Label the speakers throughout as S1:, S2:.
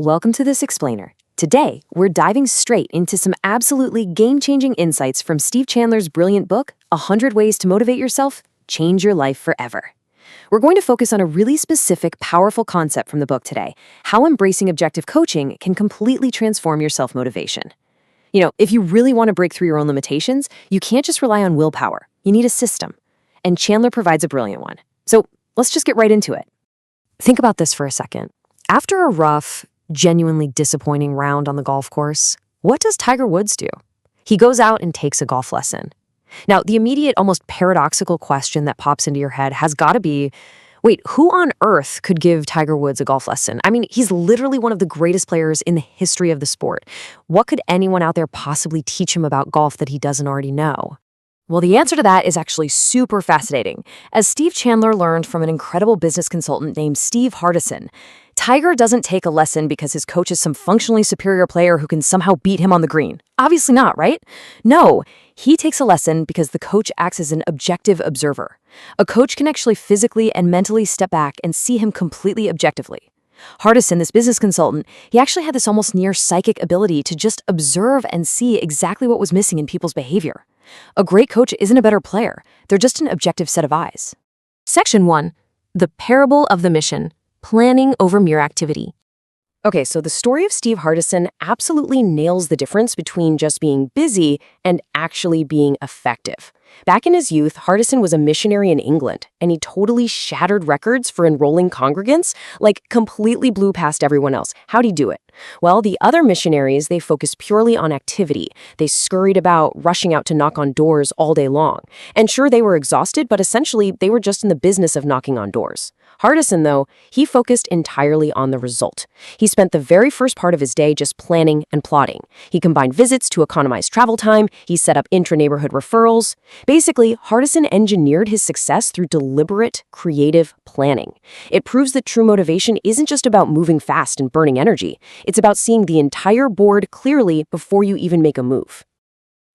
S1: Welcome to This Explainer. Today, we're diving straight into some absolutely game-changing insights from Steve Chandler's brilliant book, 100 Ways to Motivate Yourself, Change Your Life Forever. We're going to focus on a really specific, powerful concept from the book today, how embracing objective coaching can completely transform your self-motivation. You know, if you really want to break through your own limitations, you can't just rely on willpower. You need a system. And Chandler provides a brilliant one. So let's just get right into it. Think about this for a second. After a rough, genuinely disappointing round on the golf course, what does Tiger Woods do? He goes out and takes a golf lesson. Now, the immediate, almost paradoxical question that pops into your head has got to be, wait, who on earth could give Tiger Woods a golf lesson? I mean, he's literally one of the greatest players in the history of the sport. What could anyone out there possibly teach him about golf that he doesn't already know? Well, the answer to that is actually super fascinating. As Steve Chandler learned from an incredible business consultant named Steve Hardison, Tiger doesn't take a lesson because his coach is some functionally superior player who can somehow beat him on the green. Obviously not, right? No, he takes a lesson because the coach acts as an objective observer. A coach can actually physically and mentally step back and see him completely objectively. Hardison, this business consultant, he actually had this almost near psychic ability to just observe and see exactly what was missing in people's behavior. A great coach isn't a better player. They're just an objective set of eyes. Section 1. The Parable of the Mission. Planning over mere activity. Okay, so the story of Steve Hardison absolutely nails the difference between just being busy and actually being effective. Back in his youth, Hardison was a missionary in England, and he totally shattered records for enrolling congregants, like completely blew past everyone else. How'd he do it? Well, the other missionaries, they focused purely on activity. They scurried about, rushing out to knock on doors all day long. And sure, they were exhausted, but essentially, they were just in the business of knocking on doors. Hardison, though, he focused entirely on the result. He spent the very first part of his day just planning and plotting. He combined visits to economize travel time. He set up intra-neighborhood referrals. Basically, Hardison engineered his success through deliberate, creative planning. It proves that true motivation isn't just about moving fast and burning energy. It's about seeing the entire board clearly before you even make a move.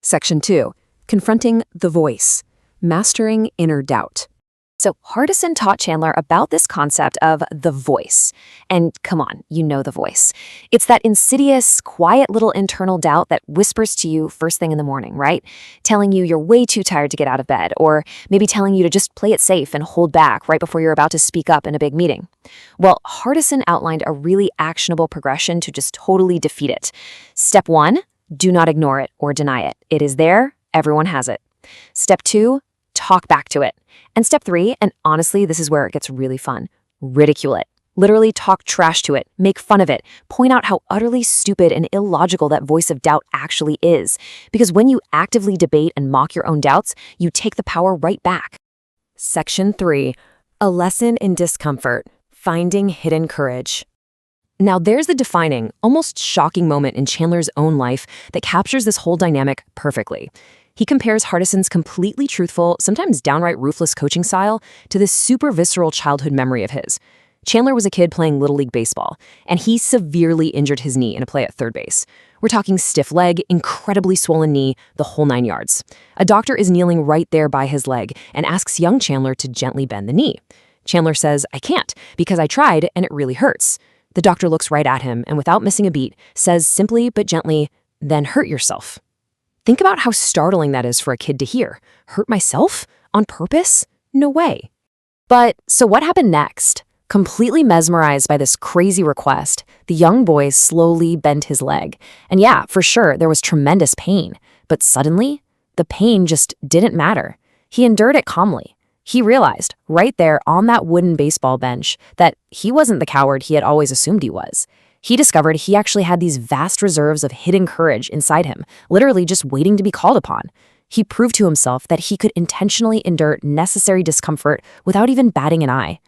S1: Section 2. Confronting the voice. Mastering inner doubt. So Hardison taught Chandler about this concept of the voice. And come on, you know the voice. It's that insidious, quiet little internal doubt that whispers to you first thing in the morning, right? Telling you you're way too tired to get out of bed, or maybe telling you to just play it safe and hold back right before you're about to speak up in a big meeting. Well, Hardison outlined a really actionable progression to just totally defeat it. Step 1, do not ignore it or deny it. It is there, everyone has it. Step 2, talk back to it. And step 3, and honestly, this is where it gets really fun, ridicule it. Literally talk trash to it, make fun of it, point out how utterly stupid and illogical that voice of doubt actually is. Because when you actively debate and mock your own doubts, you take the power right back. Section 3. A lesson in discomfort, finding hidden courage. Now there's the defining, almost shocking moment in Chandler's own life that captures this whole dynamic perfectly. He compares Hardison's completely truthful, sometimes downright ruthless coaching style to this super visceral childhood memory of his. Chandler was a kid playing Little League baseball, and he severely injured his knee in a play at third base. We're talking stiff leg, incredibly swollen knee, the whole 9 yards. A doctor is kneeling right there by his leg and asks young Chandler to gently bend the knee. Chandler says, "I can't, because I tried and it really hurts." The doctor looks right at him and without missing a beat, says simply but gently, "Then hurt yourself." Think about how startling that is for a kid to hear. Hurt myself? On purpose? No way. But so what happened next? Completely mesmerized by this crazy request, the young boy slowly bent his leg. And yeah, for sure, there was tremendous pain. But suddenly, the pain just didn't matter. He endured it calmly. He realized, right there on that wooden baseball bench, that he wasn't the coward he had always assumed he was. He discovered he actually had these vast reserves of hidden courage inside him, literally just waiting to be called upon. He proved to himself that he could intentionally endure necessary discomfort without even batting an eye.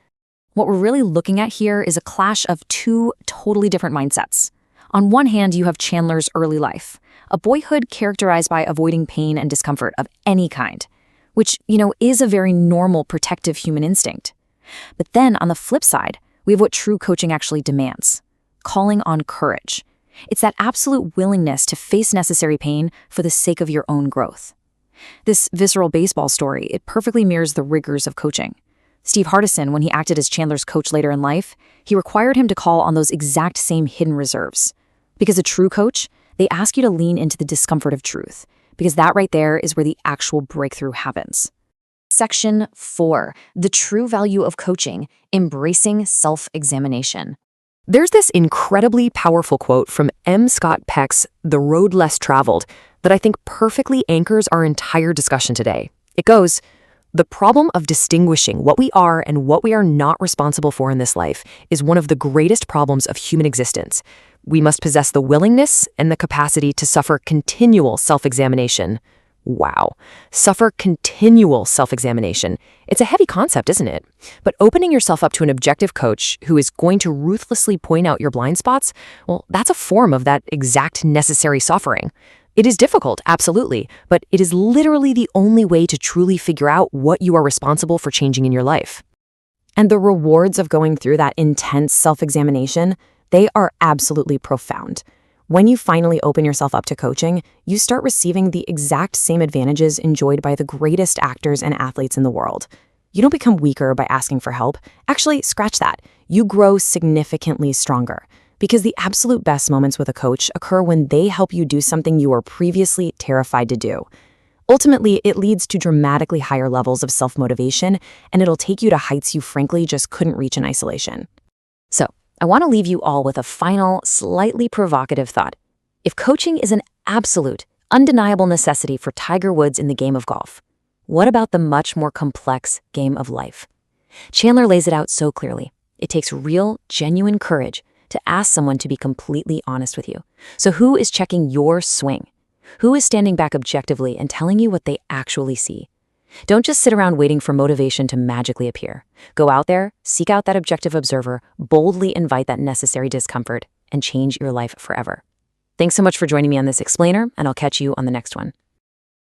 S1: What we're really looking at here is a clash of two totally different mindsets. On one hand, you have Chandler's early life, a boyhood characterized by avoiding pain and discomfort of any kind, which, is a very normal protective human instinct. But then on the flip side, we have what true coaching actually demands. Calling on courage. It's that absolute willingness to face necessary pain for the sake of your own growth. This visceral baseball story, it perfectly mirrors the rigors of coaching.
S2: Steve Hardison, when he acted as Chandler's coach later in life, he required him to call on those exact same hidden reserves. Because a true coach, they ask you to lean into the discomfort of truth, because that right there is where the actual breakthrough happens.
S3: Section 4. The true value of coaching, embracing self-examination.
S1: There's this incredibly powerful quote from M. Scott Peck's The Road Less Traveled that I think perfectly anchors our entire discussion today. It goes, "The problem of distinguishing what we are and what we are not responsible for in this life is one of the greatest problems of human existence. We must possess the willingness and the capacity to suffer continual self-examination." Wow. Suffer continual self-examination. It's a heavy concept, isn't it? But opening yourself up to an objective coach who is going to ruthlessly point out your blind spots, well, that's a form of that exact necessary suffering. It is difficult, absolutely, but it is literally the only way to truly figure out what you are responsible for changing in your life.
S2: And the rewards of going through that intense self-examination, they are absolutely profound. When you finally open yourself up to coaching, you start receiving the exact same advantages enjoyed by the greatest actors and athletes in the world. You don't become weaker by asking for help. Actually, scratch that. You grow significantly stronger. Because the absolute best moments with a coach occur when they help you do something you were previously terrified to do. Ultimately, it leads to dramatically higher levels of self-motivation, and it'll take you to heights you frankly just couldn't reach in isolation.
S3: So, I want to leave you all with a final, slightly provocative thought. If coaching is an absolute, undeniable necessity for Tiger Woods in the game of golf, what about the much more complex game of life? Chandler lays it out so clearly. It takes real, genuine courage to ask someone to be completely honest with you. So who is checking your swing? Who is standing back objectively and telling you what they actually see? Don't just sit around waiting for motivation to magically appear. Go out there, seek out that objective observer, boldly invite that necessary discomfort, and change your life forever. Thanks so much for joining me on this explainer, and I'll catch you on the next one.